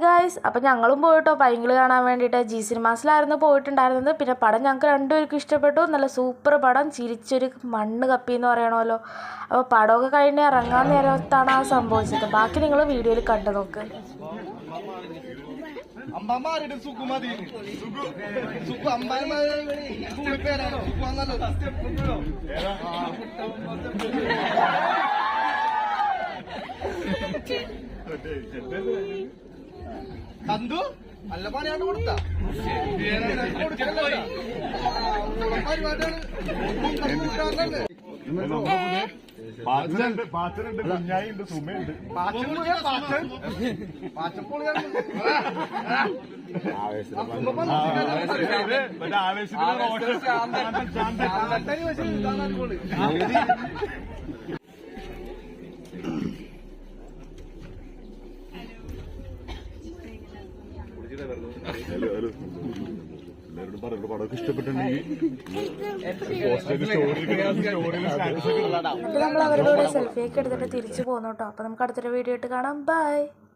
Guys, അപ്പം ഞങ്ങളും പോയിട്ടോ പൈങ്കിൾ കാണാൻ വേണ്ടിയിട്ട്. ജി സിനിമാസിലായിരുന്നു പോയിട്ടുണ്ടായിരുന്നത്. പിന്നെ പടം ഞങ്ങൾക്ക് രണ്ടുപേർക്കും ഇഷ്ടപ്പെട്ടു. നല്ല സൂപ്പർ പടം, ചിരിച്ചൊരു മണ്ണ് കപ്പി എന്ന് പറയണമല്ലോ. അപ്പോൾ പടമൊക്കെ കഴിഞ്ഞ് ഇറങ്ങാൻ നേരത്താണ് ആ സംഭവിച്ചത്. ബാക്കി നിങ്ങൾ വീഡിയോയിൽ കണ്ടു നോക്ക്. കന്തു നല്ല പണിയാണ്ട് കൊടുത്ത പാച്ചനുണ്ട്, കുഞ്ഞായിണ്ട്, സുമയുണ്ട്. എല്ലാവരോടും പറഞ്ഞു പടമൊക്കെ ഇഷ്ടപ്പെട്ടിട്ടുണ്ടെങ്കിൽ നമ്മൾ അവരുടെ കൂടെ സെൽഫിയൊക്കെ എടുത്തിട്ട് തിരിച്ചു പോന്നു കേട്ടോ. അപ്പോൾ നമുക്ക് അടുത്തൊരു വീഡിയോ ആയിട്ട് കാണാം. ബൈ.